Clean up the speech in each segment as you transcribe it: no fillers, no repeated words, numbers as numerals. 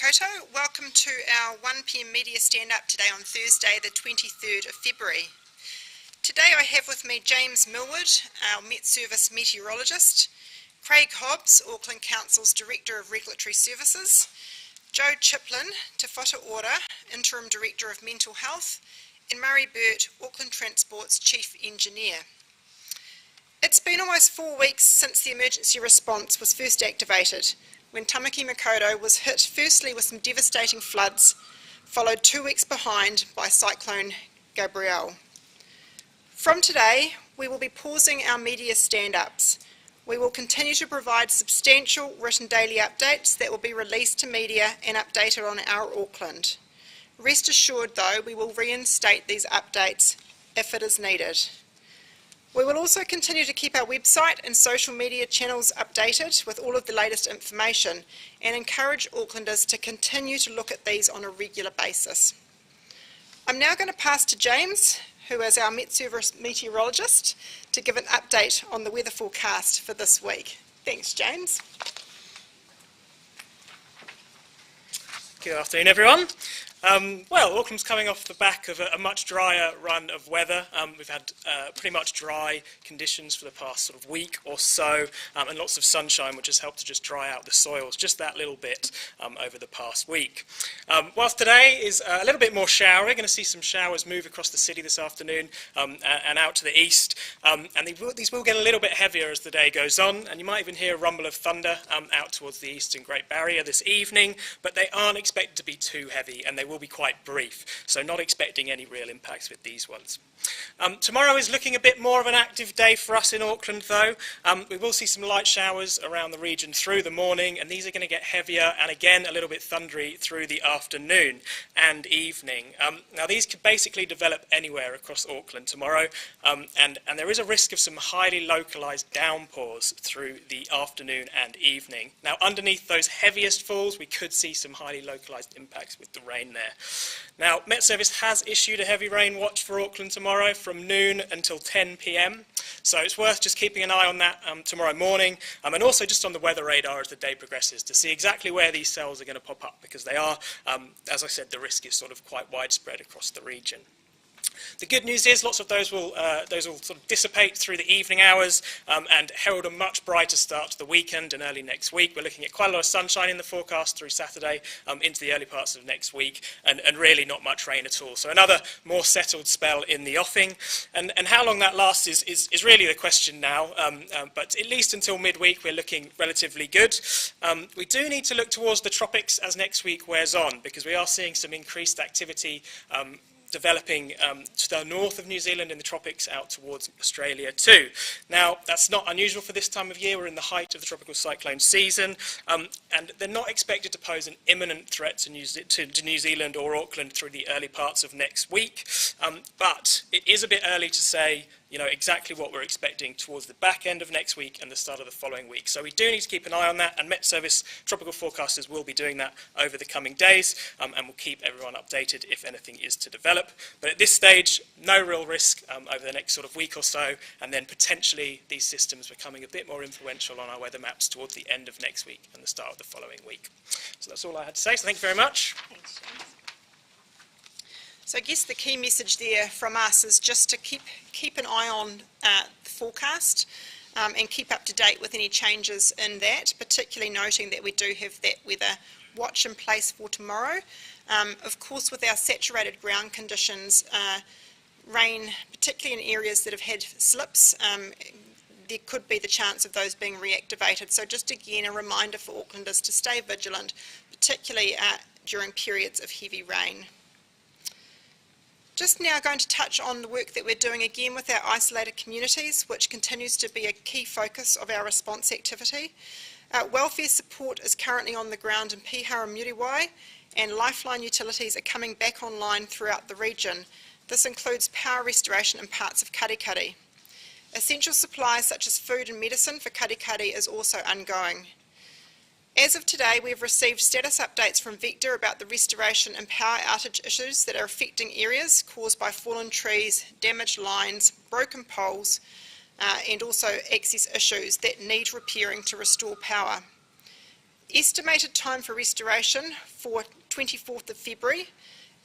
Koto. Welcome to our 1 p.m. media stand-up today on Thursday the 23rd of February. Today I have with me James Millward, our MetService Meteorologist, Craig Hobbs, Auckland Council's Director of Regulatory Services, Joe Chiplin, Te Whatu Ora, Interim Director of Mental Health, and Murray Burt, Auckland Transport's Chief Engineer. It's been almost 4 weeks since the emergency response was first activated, when Tamaki Makaurau was hit firstly with some devastating floods, followed 2 weeks behind by Cyclone Gabrielle. From today, we will be pausing our media stand-ups. We will continue to provide substantial written daily updates that will be released to media and updated on Our Auckland. Rest assured though, we will reinstate these updates if it is needed. We will also continue to keep our website and social media channels updated with all of the latest information and encourage Aucklanders to continue to look at these on a regular basis. I'm now going to pass to James, who is our MetService Meteorologist, to give an update on the weather forecast for this week. Thanks, James. Good afternoon, everyone. Well, Auckland's coming off the back of a much drier run of weather. We've had pretty much dry conditions for the past sort of week or so, and lots of sunshine, which has helped to just dry out the soils just that little bit over the past week. Whilst today is a little bit more showery, we're going to see some showers move across the city this afternoon and out to the east, and these will get a little bit heavier as the day goes on, and you might even hear a rumble of thunder out towards the eastern Great Barrier this evening, but they aren't expected to be too heavy, and they will be quite brief, so not expecting any real impacts with these ones. Tomorrow is looking a bit more of an active day for us in Auckland though. We will see some light showers around the region through the morning, and these are going to get heavier and again a little bit thundery through the afternoon and evening. Now these could basically develop anywhere across Auckland tomorrow, and there is a risk of some highly localised downpours through the afternoon and evening. Now underneath those heaviest falls we could see some highly localised impacts with the rain there. Now MetService has issued a heavy rain watch for Auckland tomorrow from noon until 10 p.m. So it's worth just keeping an eye on that tomorrow morning, and also just on the weather radar as the day progresses to see exactly where these cells are going to pop up, because they are, as I said, the risk is sort of quite widespread across the region. The good news is lots of those will sort of dissipate through the evening hours and herald a much brighter start to the weekend and early next week. We're looking at quite a lot of sunshine in the forecast through Saturday into the early parts of next week, and really not much rain at all. So another more settled spell in the offing, and how long that lasts is really the question now, but at least until midweek we're looking relatively good. We do need to look towards the tropics as next week wears on, because we are seeing some increased activity developing to the north of New Zealand in the tropics out towards Australia too. Now that's not unusual for this time of year. We're in the height of the tropical cyclone season, and they're not expected to pose an imminent threat to New Zealand or Auckland through the early parts of next week, but it is a bit early to say exactly what we're expecting towards the back end of next week and the start of the following week. So we do need to keep an eye on that, and MetService tropical forecasters will be doing that over the coming days, and we'll keep everyone updated if anything is to develop. But at this stage, no real risk over the next sort of week or so, and then potentially these systems becoming a bit more influential on our weather maps towards the end of next week and the start of the following week. So that's all I had to say, so thank you very much. Thanks, James. So I guess the key message there from us is just to keep an eye on the forecast and keep up to date with any changes in that, particularly noting that we do have that weather watch in place for tomorrow. Of course, with our saturated ground conditions, rain, particularly in areas that have had slips, there could be the chance of those being reactivated. So just again, a reminder for Aucklanders to stay vigilant, particularly during periods of heavy rain. Just now going to touch on the work that we're doing again with our isolated communities, which continues to be a key focus of our response activity. Welfare support is currently on the ground in Pihara and Muriwai, and lifeline utilities are coming back online throughout the region. This includes power restoration in parts of Karikari. Essential supplies such as food and medicine for Karikari is also ongoing. As of today, we have received status updates from Vector about the restoration and power outage issues that are affecting areas caused by fallen trees, damaged lines, broken poles, and also access issues that need repairing to restore power. Estimated time for restoration for 24th of February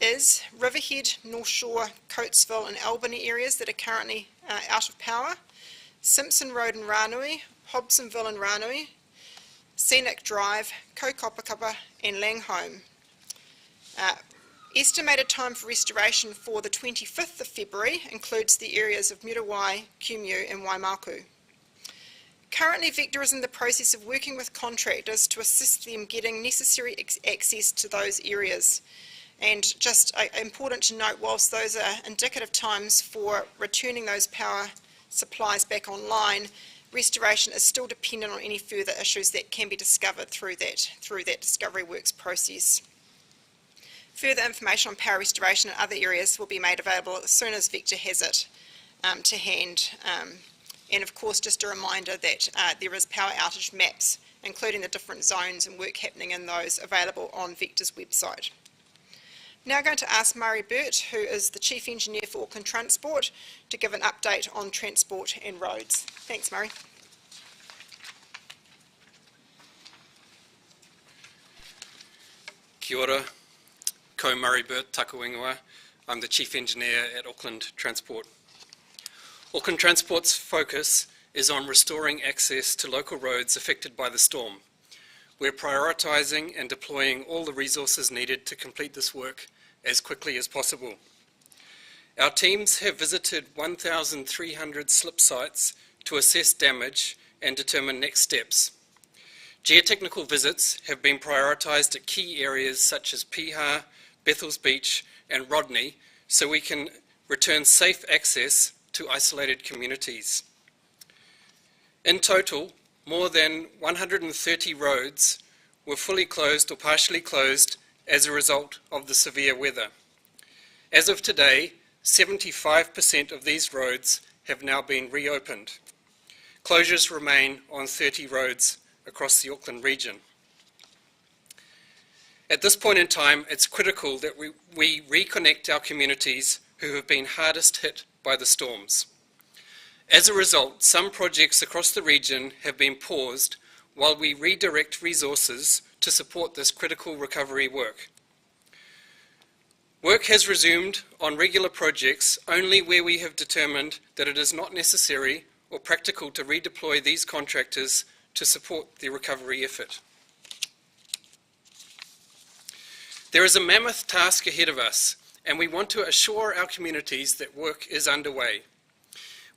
is Riverhead, North Shore, Coatesville and Albany areas that are currently out of power, Simpson Road and Ranui, Hobsonville and Ranui, Scenic Drive, Kaukopakapa and Langholm. Estimated time for restoration for the 25th of February includes the areas of Muriwai, Kumeu and Waimaku. Currently, Vector is in the process of working with contractors to assist them getting necessary access to those areas. And just important to note, whilst those are indicative times for returning those power supplies back online, restoration is still dependent on any further issues that can be discovered through that discovery works process. Further information on power restoration in other areas will be made available as soon as Vector has it to hand. And of course, just a reminder that there is power outage maps, including the different zones and work happening in those, available on Vector's website. Now I'm going to ask Murray Burt, who is the Chief Engineer for Auckland Transport, to give an update on transport and roads. Thanks, Murray. Kia ora, ko Murray Burt, taku ingoa. I'm the Chief Engineer at Auckland Transport. Auckland Transport's focus is on restoring access to local roads affected by the storm. We're prioritising and deploying all the resources needed to complete this work as quickly as possible. Our teams have visited 1,300 slip sites to assess damage and determine next steps. Geotechnical visits have been prioritised at key areas such as Piha, Bethells Beach and Rodney, so we can return safe access to isolated communities. In total, more than 130 roads were fully closed or partially closed as a result of the severe weather. As of today, 75% of these roads have now been reopened. Closures remain on 30 roads across the Auckland region. At this point in time, it's critical that we reconnect our communities who have been hardest hit by the storms. As a result, some projects across the region have been paused while we redirect resources to support this critical recovery work. Work has resumed on regular projects only where we have determined that it is not necessary or practical to redeploy these contractors to support the recovery effort. There is a mammoth task ahead of us, and we want to assure our communities that work is underway.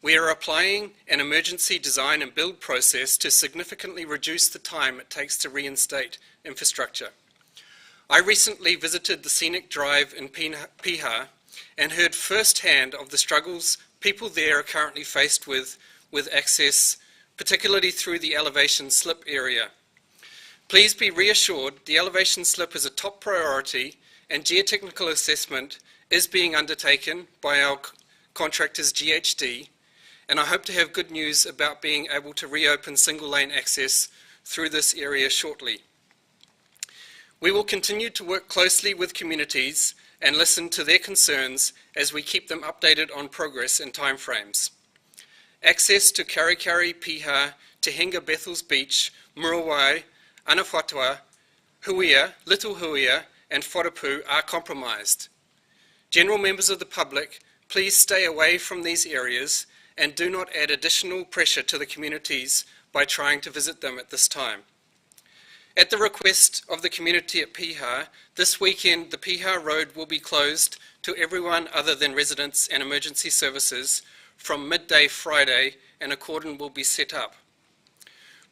We are applying an emergency design and build process to significantly reduce the time it takes to reinstate infrastructure. I recently visited the Scenic Drive in Piha and heard firsthand of the struggles people there are currently faced with access, particularly through the elevation slip area. Please be reassured the elevation slip is a top priority and geotechnical assessment is being undertaken by our contractors GHD, and I hope to have good news about being able to reopen single lane access through this area shortly. We will continue to work closely with communities and listen to their concerns as we keep them updated on progress and timeframes. Access to Karikari, Piha, Tehenga, Bethells Beach, Muriwai, Anawhatua, Huia, Little Huia and Whatu are compromised. General members of the public, please stay away from these areas and do not add additional pressure to the communities by trying to visit them at this time. At the request of the community at Piha, this weekend the Piha Road will be closed to everyone other than residents and emergency services from midday Friday, and a cordon will be set up.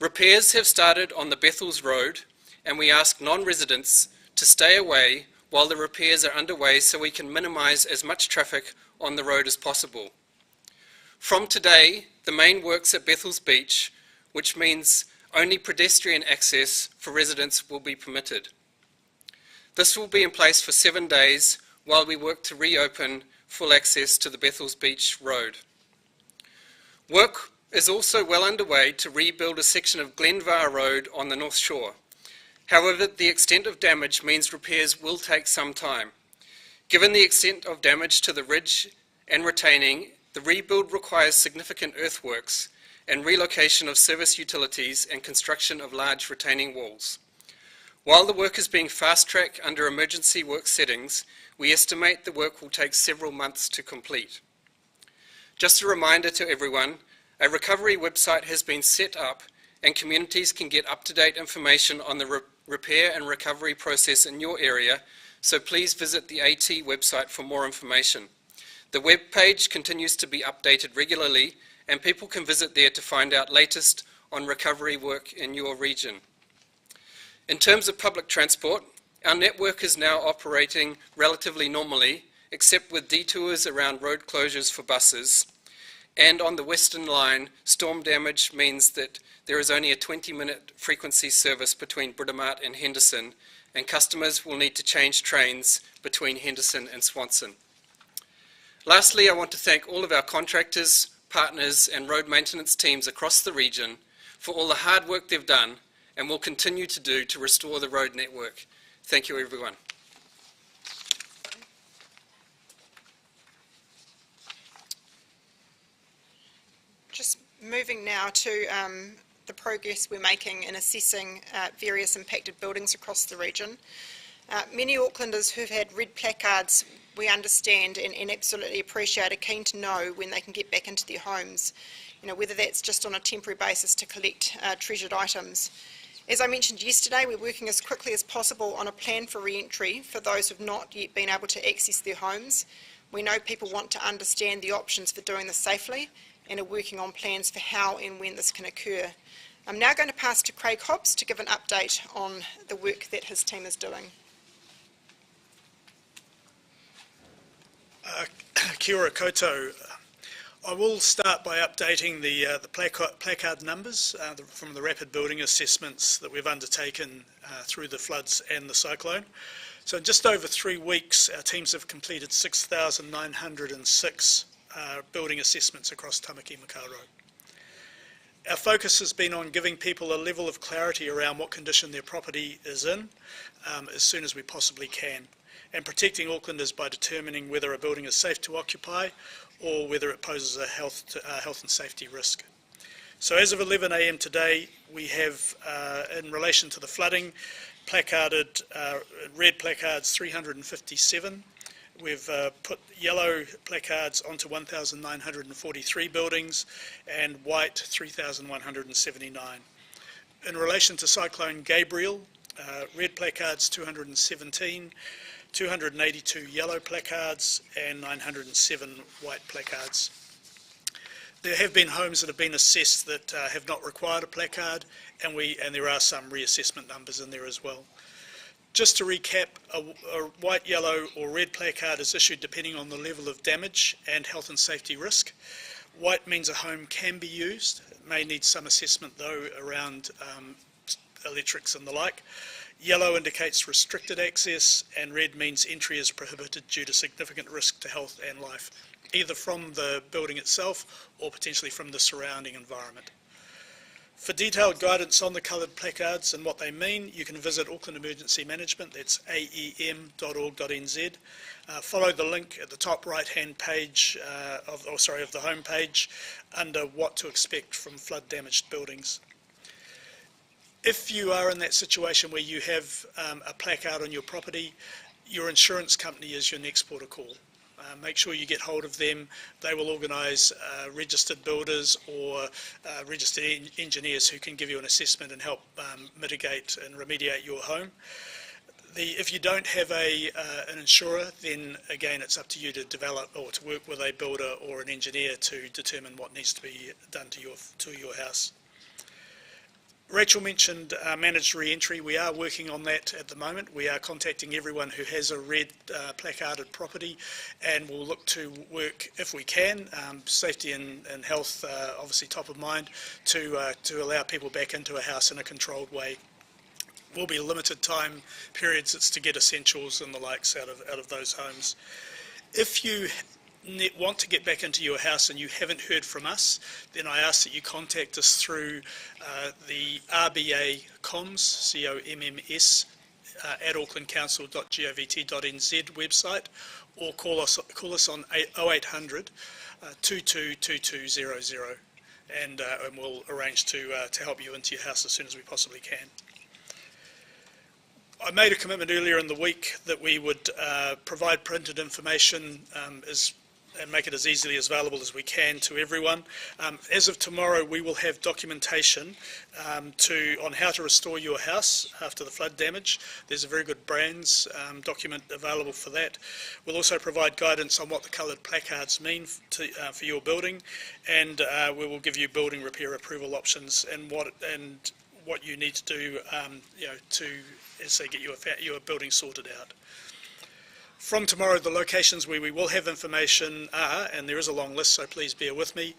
Repairs have started on the Bethells Road, and we ask non-residents to stay away while the repairs are underway so we can minimise as much traffic on the road as possible. From today, the main works at Bethells Beach, which means only pedestrian access for residents will be permitted. This will be in place for 7 days while we work to reopen full access to the Bethells Beach Road. Work is also well underway to rebuild a section of Glenvar Road on the North Shore. However, the extent of damage means repairs will take some time. Given the extent of damage to the ridge and retaining, the rebuild requires significant earthworks and relocation of service utilities and construction of large retaining walls. While the work is being fast-tracked under emergency work settings, we estimate the work will take several months to complete. Just a reminder to everyone, a recovery website has been set up and communities can get up-to-date information on the repair and recovery process in your area, so please visit the AT website for more information. The web page continues to be updated regularly and people can visit there to find out latest on recovery work in your region. In terms of public transport, our network is now operating relatively normally, except with detours around road closures for buses. And on the Western Line, storm damage means that there is only a 20-minute frequency service between Britomart and Henderson, and customers will need to change trains between Henderson and Swanson. Lastly, I want to thank all of our contractors, partners and road maintenance teams across the region for all the hard work they've done and will continue to do to restore the road network. Thank you, everyone. Just moving now to the progress we're making in assessing various impacted buildings across the region. Many Aucklanders who've had red placards, we understand and absolutely appreciate, are keen to know when they can get back into their homes, whether that's just on a temporary basis to collect treasured items. As I mentioned yesterday, we're working as quickly as possible on a plan for re-entry for those who've not yet been able to access their homes. We know people want to understand the options for doing this safely and are working on plans for how and when this can occur. I'm now going to pass to Craig Hobbs to give an update on the work that his team is doing. Kia ora koutou. I will start by updating the placard numbers from the rapid building assessments that we've undertaken through the floods and the cyclone. So in just over 3 weeks, our teams have completed 6,906 building assessments across Tamaki Makaurau Road. Our focus has been on giving people a level of clarity around what condition their property is in as soon as we possibly can, and protecting Aucklanders by determining whether a building is safe to occupy or whether it poses a health and safety risk. So as of 11 a.m. today, we have, in relation to the flooding, placarded red placards 357. We've put yellow placards onto 1,943 buildings and white 3,179. In relation to Cyclone Gabriel, red placards 217, 282 yellow placards and 907 white placards. There have been homes that have been assessed that have not required a placard, and there are some reassessment numbers in there as well. Just to recap, a white, yellow or red placard is issued depending on the level of damage and health and safety risk. White means a home can be used. It may need some assessment though around electrics and the like. Yellow indicates restricted access, and red means entry is prohibited due to significant risk to health and life, either from the building itself or potentially from the surrounding environment. For detailed guidance on the coloured placards and what they mean, you can visit Auckland Emergency Management, that's aem.org.nz. Follow the link at the top right-hand page of the home page under what to expect from flood-damaged buildings. If you are in that situation where you have a placard on your property, your insurance company is your next port of call. Make sure you get hold of them. They will organise registered builders or registered engineers who can give you an assessment and help mitigate and remediate your home. If you don't have an insurer, then again it's up to you to develop or to work with a builder or an engineer to determine what needs to be done to your house. Rachel mentioned managed re-entry. We are working on that at the moment. We are contacting everyone who has a red placarded property, and we'll look to work, if we can, safety and health obviously top of mind, to allow people back into a house in a controlled way. Will be limited time periods. It's to get essentials and the likes out of those homes. If you want to get back into your house and you haven't heard from us, then I ask that you contact us through the RBA comms, COMMS, at aucklandcouncil.govt.nz website, or call us on 0800 222200, and we'll arrange to help you into your house as soon as we possibly can. I made a commitment earlier in the week that we would provide printed information and make it as easily available as we can to everyone. As of tomorrow, we will have documentation on how to restore your house after the flood damage. There's a very good brands document available for that. We'll also provide guidance on what the coloured placards mean for your building, and we will give you building repair approval options and what you need to do, to, as say, get your building sorted out. From tomorrow, the locations where we will have information are, and there is a long list, so please bear with me.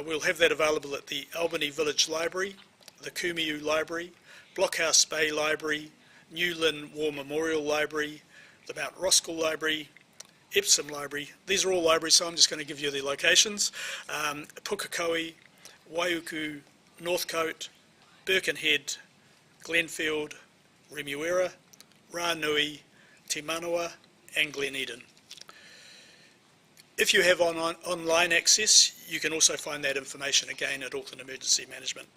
We'll have that available at the Albany Village Library, the Kumiu Library, Blockhouse Bay Library, New Lynn War Memorial Library, the Mount Roskill Library, Epsom Library. These are all libraries, so I'm just going to give you the locations. Pukekohe, Waiuku, Northcote, Birkenhead, Glenfield, Remuera, Ranui, Te Manawa, and Glen Eden. If you have online access, you can also find that information again at Auckland Emergency Management.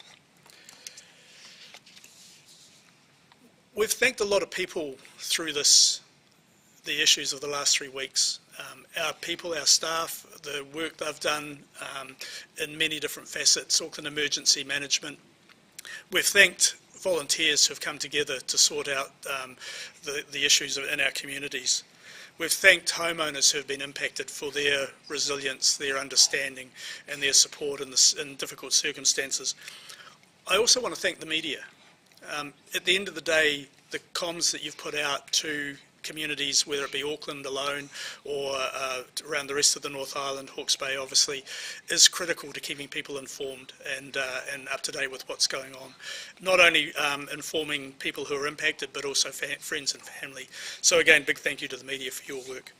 We've thanked a lot of people through the issues of the last 3 weeks. Our people, our staff, the work they've done in many different facets, Auckland Emergency Management. We've thanked volunteers who have come together to sort out the issues in our communities. We've thanked homeowners who have been impacted for their resilience, their understanding and their support in difficult circumstances. I also want to thank the media. At the end of the day, the comms that you've put out to communities, whether it be Auckland alone or around the rest of the North Island, Hawke's Bay obviously, is critical to keeping people informed and up to date with what's going on. Not only informing people who are impacted, but also friends and family. So again, big thank you to the media for your work.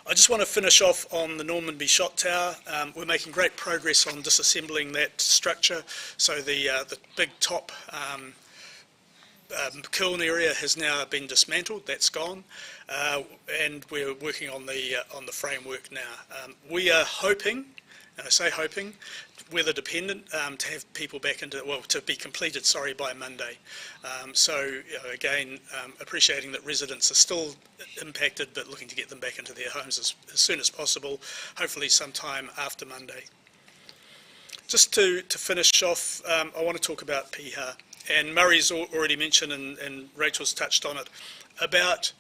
I just want to finish off on the Normanby Shot Tower. We're making great progress on disassembling that structure. So the big top kiln area has now been dismantled. That's gone, and we're working on the framework now. We are hoping, and I say hoping, weather dependent, to have people back to be completed, sorry, by Monday. Again, appreciating that residents are still impacted, but looking to get them back into their homes as soon as possible, hopefully sometime after Monday. Just to finish off, I want to talk about Piha. And Murray's already mentioned, and Rachel's touched on it, about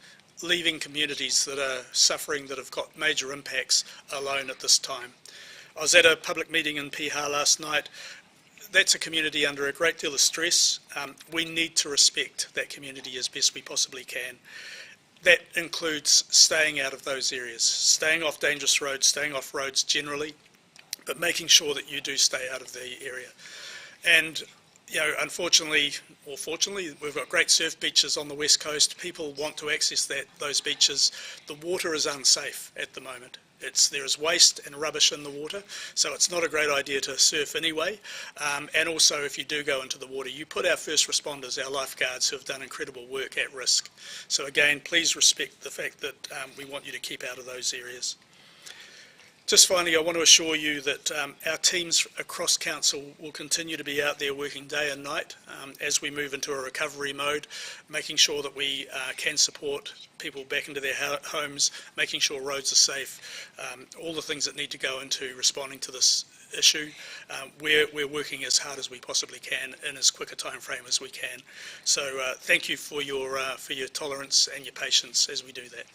leaving communities that are suffering, that have got major impacts, alone at this time. I was at a public meeting in Piha last night. That's a community under a great deal of stress. We need to respect that community as best we possibly can. That includes staying out of those areas, staying off dangerous roads, staying off roads generally, but making sure that you do stay out of the area. And unfortunately, or fortunately, we've got great surf beaches on the west coast. People want to access those beaches. The water is unsafe at the moment. There is waste and rubbish in the water, so it's not a great idea to surf anyway. And also, if you do go into the water, you put our first responders, our lifeguards, who have done incredible work, at risk. So again, please respect the fact that we want you to keep out of those areas. Just finally, I want to assure you that our teams across Council will continue to be out there working day and night as we move into a recovery mode, making sure that we can support people back into their homes, making sure roads are safe, all the things that need to go into responding to this issue. We're working as hard as we possibly can in as quick a time frame as we can. So thank you for your tolerance and your patience as we do that.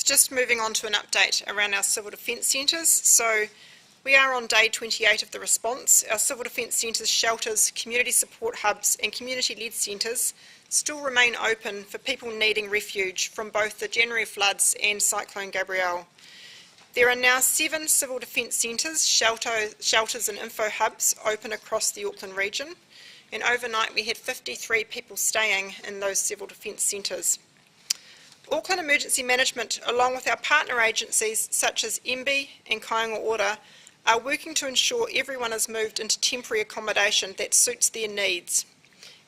Just moving on to an update around our civil defence centres. So we are on day 28 of the response. Our civil defence centres, shelters, community support hubs and community-led centres still remain open for people needing refuge from both the January floods and Cyclone Gabrielle. There are now 7 civil defence centres, shelters and info hubs open across the Auckland region, and overnight we had 53 people staying in those civil defence centres. Auckland Emergency Management, along with our partner agencies such as MB and Kāinga Ora, are working to ensure everyone is moved into temporary accommodation that suits their needs.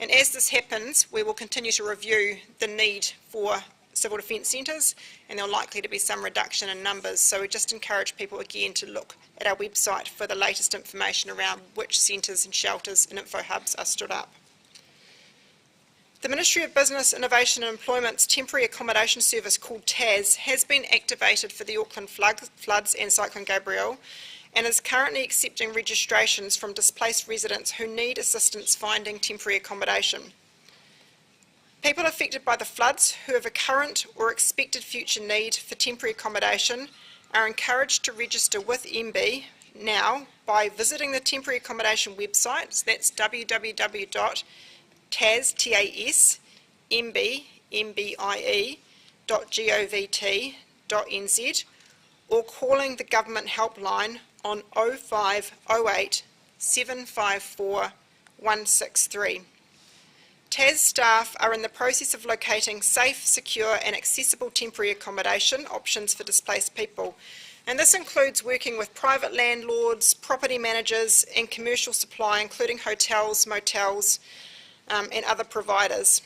And as this happens, we will continue to review the need for civil defence centres, and there are likely to be some reduction in numbers. So we just encourage people again to look at our website for the latest information around which centres and shelters and info hubs are stood up. The Ministry of Business, Innovation and Employment's temporary accommodation service called TAS has been activated for the Auckland floods and Cyclone Gabrielle, and is currently accepting registrations from displaced residents who need assistance finding temporary accommodation. People affected by the floods who have a current or expected future need for temporary accommodation are encouraged to register with MB now by visiting the temporary accommodation website. So that's www.tasmbe.gov.nz, or calling the government helpline on 0508 754 163. TAS staff are in the process of locating safe, secure and accessible temporary accommodation options for displaced people, and this includes working with private landlords, property managers and commercial supply, including hotels, motels and other providers.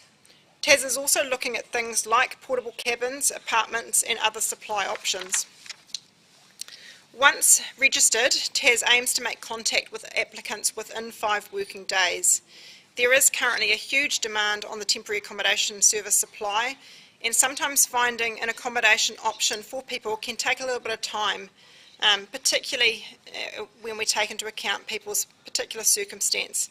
TAS is also looking at things like portable cabins, apartments and other supply options. Once registered, TAS aims to make contact with applicants within 5 working days. There is currently a huge demand on the temporary accommodation service supply, and sometimes finding an accommodation option for people can take a little bit of time, particularly when we take into account people's particular circumstance.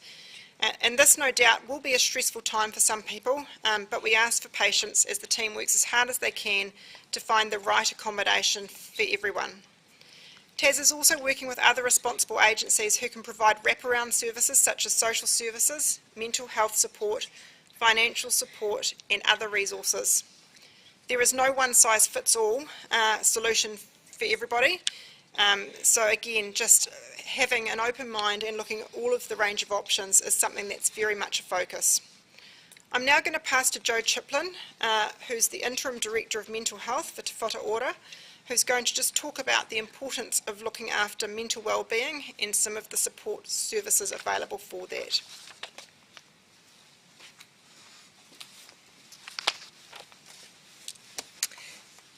And this no doubt will be a stressful time for some people, but we ask for patience as the team works as hard as they can to find the right accommodation for everyone. TAS is also working with other responsible agencies who can provide wraparound services such as social services, mental health support, financial support and other resources. There is no one-size-fits-all solution for everybody, so again, just having an open mind and looking at all of the range of options is something that's very much a focus. I'm now going to pass to Joe Chiplin, who's the Interim Director of Mental Health for Te Whatu Ora, who's going to just talk about the importance of looking after mental well-being and some of the support services available for that.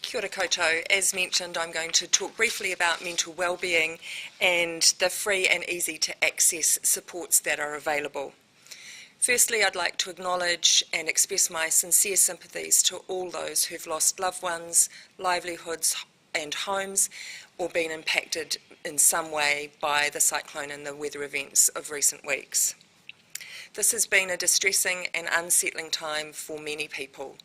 Kia ora koutou. As mentioned, I'm going to talk briefly about mental wellbeing and the free and easy to access supports that are available. Firstly, I'd like to acknowledge and express my sincere sympathies to all those who've lost loved ones, livelihoods and homes, or been impacted in some way by the cyclone and the weather events of recent weeks. This has been a distressing and unsettling time for many people.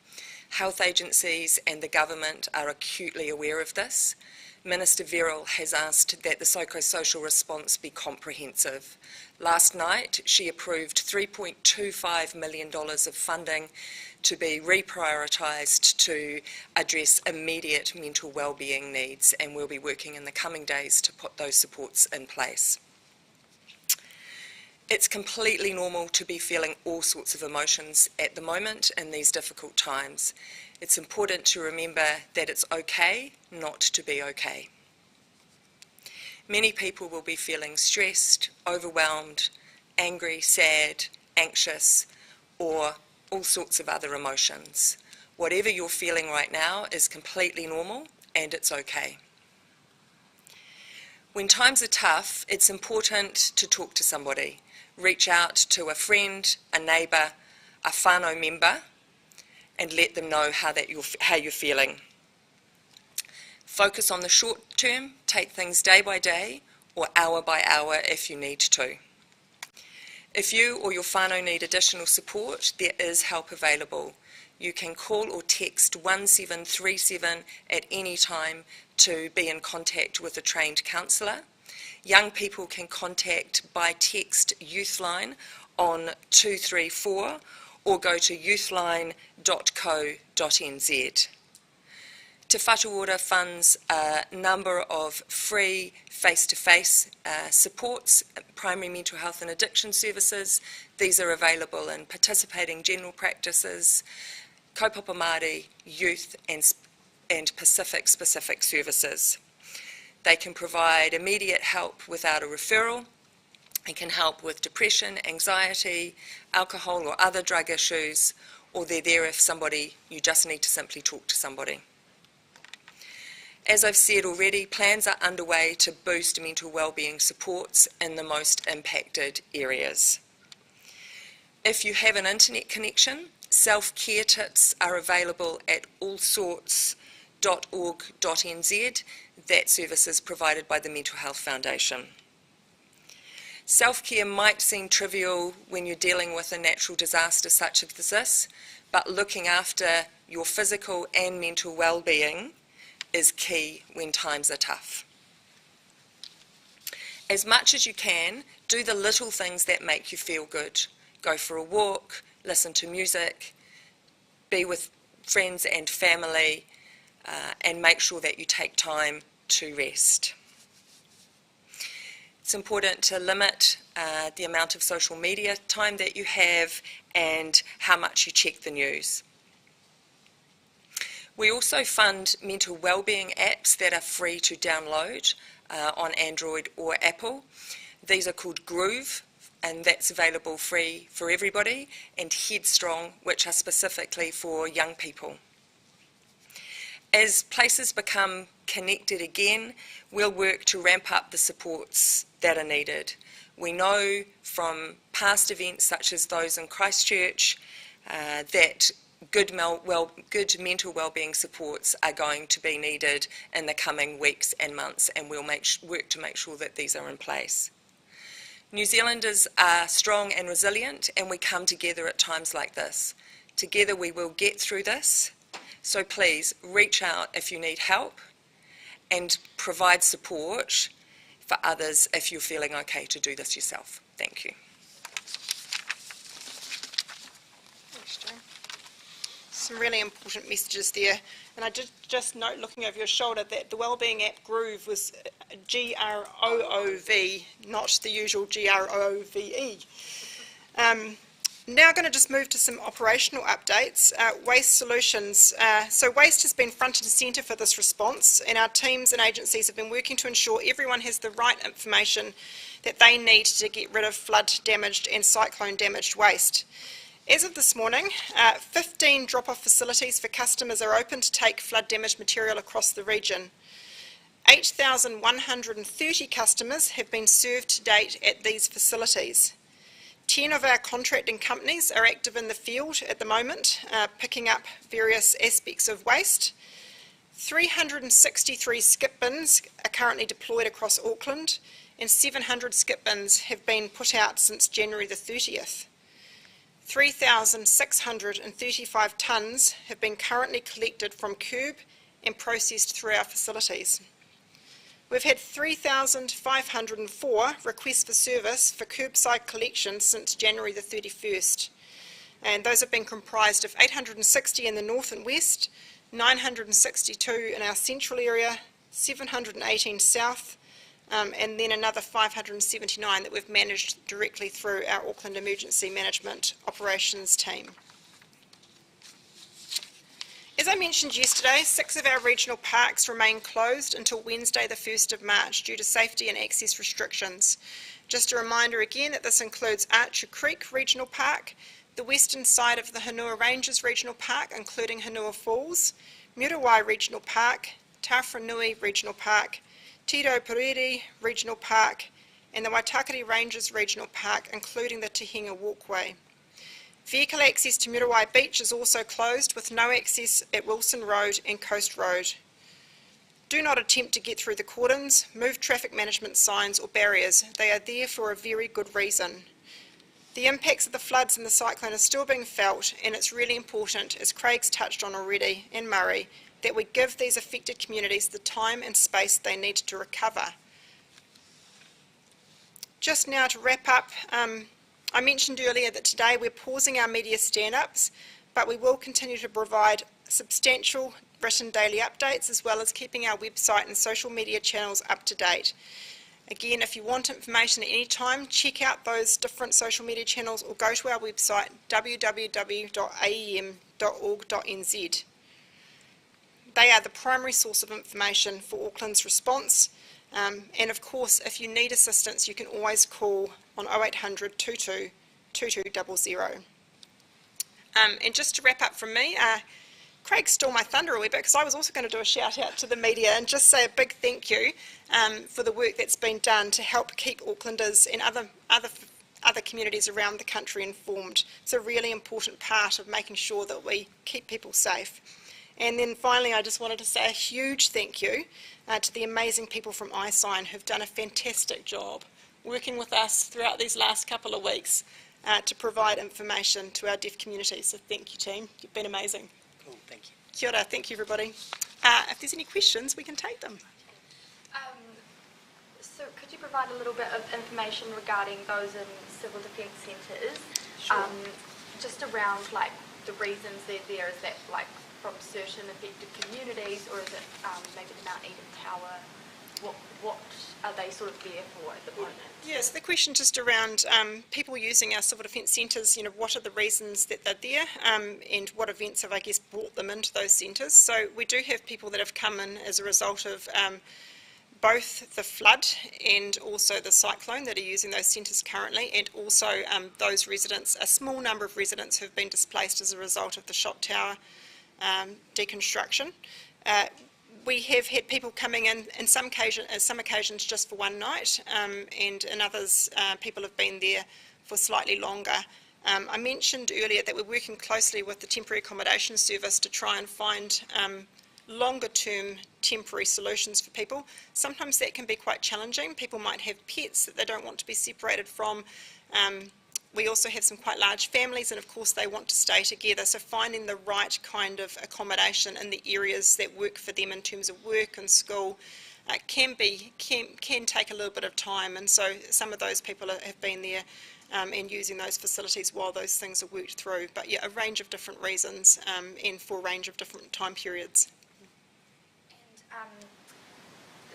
Health agencies and the government are acutely aware of this. Minister Verrill has asked that the psychosocial response be comprehensive. Last night, she approved $3.25 million of funding to be reprioritised to address immediate mental wellbeing needs, and we'll be working in the coming days to put those supports in place. It's completely normal to be feeling all sorts of emotions at the moment in these difficult times. It's important to remember that it's okay not to be okay. Many people will be feeling stressed, overwhelmed, angry, sad, anxious, or all sorts of other emotions. Whatever you're feeling right now is completely normal and it's okay. When times are tough, it's important to talk to somebody. Reach out to a friend, a neighbour, a whānau member, and let them know how you're feeling. Focus on the short term, take things day by day or hour by hour if you need to. If you or your whānau need additional support, there is help available. You can call or text 1737 at any time to be in contact with a trained counsellor. Young people can contact by text Youthline on 234 or go to youthline.co.nz. Te Whatu Ora funds a number of free face-to-face supports, primary mental health and addiction services. These are available in participating general practices, kaupapa Māori, youth and Pacific-specific services. They can provide immediate help without a referral. It can help with depression, anxiety, alcohol or other drug issues, or they're there if you just need to simply talk to somebody. As I've said already, plans are underway to boost mental wellbeing supports in the most impacted areas. If you have an internet connection, self-care tips are available at allsorts.org.nz. That service is provided by the Mental Health Foundation. Self-care might seem trivial when you're dealing with a natural disaster such as this, but looking after your physical and mental well-being is key when times are tough. As much as you can, do the little things that make you feel good. Go for a walk, listen to music, be with friends and family, and make sure that you take time to rest. It's important to limit the amount of social media time that you have and how much you check the news. We also fund mental wellbeing apps that are free to download on Android or Apple. These are called Groove, and that's available free for everybody, and Headstrong, which are specifically for young people. As places become connected again, we'll work to ramp up the supports that are needed. We know from past events such as those in Christchurch that good mental wellbeing supports are going to be needed in the coming weeks and months, and we'll work to make sure that these are in place. New Zealanders are strong and resilient, and we come together at times like this. Together we will get through this, so please reach out if you need help and provide support for others if you're feeling okay to do this yourself. Thank you. Thanks, Jane. Some really important messages there. And I did just note, looking over your shoulder, that the Wellbeing app Groove was G-R-O-O-V, not the usual G-R-O-O-V-E. Now going to just move to some operational updates. Waste solutions. So waste has been front and centre for this response, and our teams and agencies have been working to ensure everyone has the right information that they need to get rid of flood damaged and cyclone damaged waste. As of this morning, 15 drop-off facilities for customers are open to take flood damaged material across the region. 8,130 customers have been served to date at these facilities. 10 of our contracting companies are active in the field at the moment, picking up various aspects of waste. 363 skip bins are currently deployed across Auckland, and 700 skip bins have been put out since January the 30th. 3,635 tonnes have been currently collected from curb and processed through our facilities. We've had 3,504 requests for service for curbside collection since January the 31st, and those have been comprised of 860 in the north and west, 962 in our central area, 718 south, and then another 579 that we've managed directly through our Auckland Emergency Management Operations team. As I mentioned yesterday, 6 of our regional parks remain closed until Wednesday the 1st of March due to safety and access restrictions. Just a reminder again that this includes Archer Creek Regional Park, the western side of the Hanua Ranges Regional Park including Hanua Falls, Muriwai Regional Park, Tawharanui Regional Park, Tiro Perere Regional Park, and the Waitakere Ranges Regional Park including the Tehinga Walkway. Vehicle access to Muriwai Beach is also closed with no access at Wilson Road and Coast Road. Do not attempt to get through the cordons, move traffic management signs or barriers. They are there for a very good reason. The impacts of the floods and the cyclone are still being felt, and it's really important, as Craig's touched on already, and Murray, that we give these affected communities the time and space they need to recover. Just now to wrap up, I mentioned earlier that today we're pausing our media stand-ups, but we will continue to provide substantial written daily updates as well as keeping our website and social media channels up to date. Again, if you want information at any time, check out those different social media channels or go to our website www.aem.org.nz. They are the primary source of information for Auckland's response, and of course if you need assistance you can always call on 0800 22 2200. And just to wrap up from me, Craig stole my thunder a wee bit because I was also going to do a shout out to the media and just say a big thank you for the work that's been done to help keep Aucklanders and other communities around the country informed. It's a really important part of making sure that we keep people safe. And then finally, I just wanted to say a huge thank you to the amazing people from iSign who've done a fantastic job working with us throughout these last couple of weeks to provide information to our deaf community. So thank you, team. You've been amazing. Cool, thank you. Kia ora, thank you, everybody. If there's any questions, we can take them. So could you provide a little bit of information regarding those in civil defence centres? Sure. Just around like the reasons they're there, is that like from certain affected communities, or is it maybe the Mount Eden Tower? What are they sort of there for at the moment? Yes, the question just around people using our civil defence centres, what are the reasons that they're there, and what events have, I guess, brought them into those centres. So we do have people that have come in as a result of both the flood and also the cyclone that are using those centres currently, and also those residents, a small number of residents who have been displaced as a result of the shot tower deconstruction. We have had people coming in some occasions just for one night, and in others people have been there for slightly longer. I mentioned earlier that we're working closely with the Temporary Accommodation Service to try and find longer term temporary solutions for people. Sometimes that can be quite challenging. People might have pets that they don't want to be separated from. We also have some quite large families, and of course they want to stay together, so finding the right kind of accommodation in the areas that work for them in terms of work and school can take a little bit of time, and so some of those people have been there and using those facilities while those things are worked through. But yeah, a range of different reasons and for a range of different time periods. And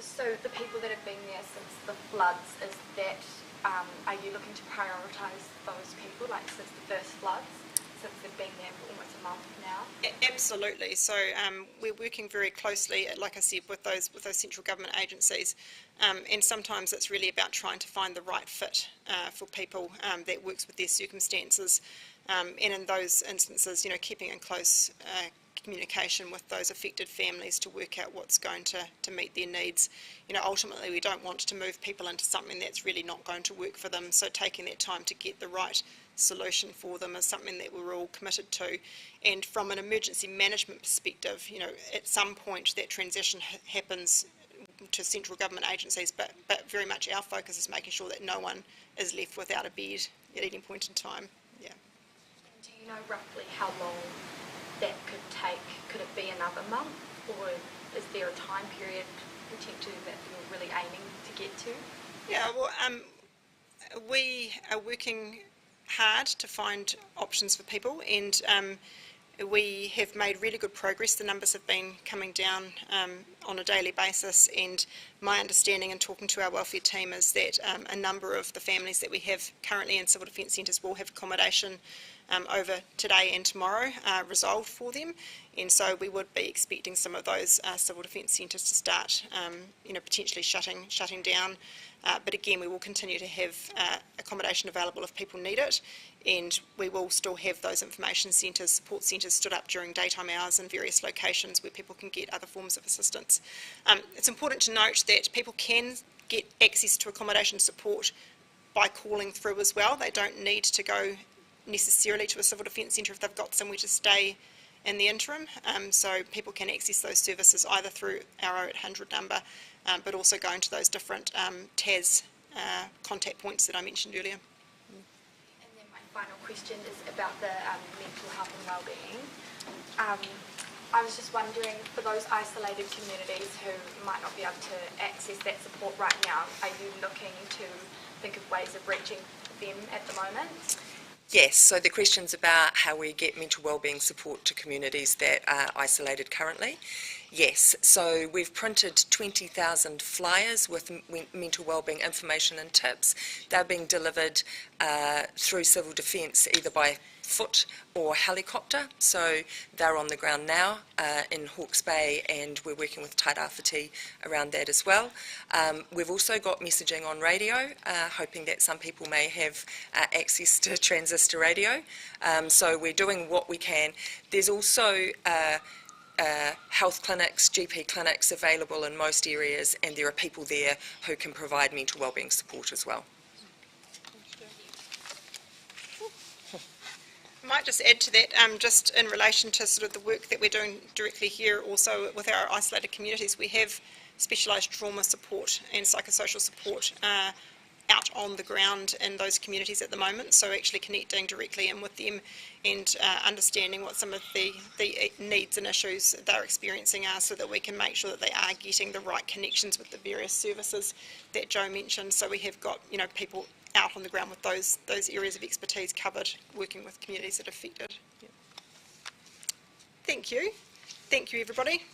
so the people that have been there since the floods, is that are you looking to prioritise those people, like since the first floods, since they've been there for almost a month now? Absolutely. So we're working very closely, like I said, with those central government agencies, and sometimes it's really about trying to find the right fit for people that works with their circumstances, and in those instances, keeping in close communication with those affected families to work out what's going to meet their needs. Ultimately we don't want to move people into something that's really not going to work for them, so taking that time to get the right solution for them is something that we're all committed to. And from an emergency management perspective, at some point that transition happens to central government agencies, but very much our focus is making sure that no one is left without a bed at any point in time. Yeah. Do you know roughly how long that could take? Could it be another month, or is there a time period potentially that you're really aiming to get to? Yeah, well, we are working hard to find options for people, and we have made really good progress. The numbers have been coming down on a daily basis, and my understanding in talking to our welfare team is that a number of the families that we have currently in civil defence centres will have accommodation over today and tomorrow resolved for them, and so we would be expecting some of those civil defence centres to start potentially shutting down, but again we will continue to have accommodation available if people need it, and we will still have those information centres, support centres stood up during daytime hours in various locations where people can get other forms of assistance. It's important to note that people can get access to accommodation support by calling through as well. They don't need to go necessarily to a civil defence centre if they've got somewhere to stay in the interim, so people can access those services either through our 0800 number, but also going to those different TAS contact points that I mentioned earlier. And then my final question is about the mental health and wellbeing. I was just wondering, for those isolated communities who might not be able to access that support right now, are you looking to think of ways of reaching them at the moment? Yes, so the question's about how we get mental wellbeing support to communities that are isolated currently. Yes, so we've printed 20,000 flyers with mental wellbeing information and tips. They're being delivered through civil defence, either by foot or helicopter. So they're on the ground now in Hawke's Bay, and we're working with Tairawhiti around that as well. We've also got messaging on radio, hoping that some people may have access to transistor radio. So we're doing what we can. There's also health clinics, GP clinics available in most areas, and there are people there who can provide mental wellbeing support as well. I might just add to that, just in relation to sort of the work that we're doing directly here also with our isolated communities. We have specialised trauma support and psychosocial support out on the ground in those communities at the moment, so actually connecting directly in with them and understanding what some of the needs and issues they're experiencing are, so that we can make sure that they are getting the right connections with the various services that Joe mentioned. So we have got, you know, people out on the ground with those areas of expertise covered, working with communities that are affected. Yeah. Thank you everybody.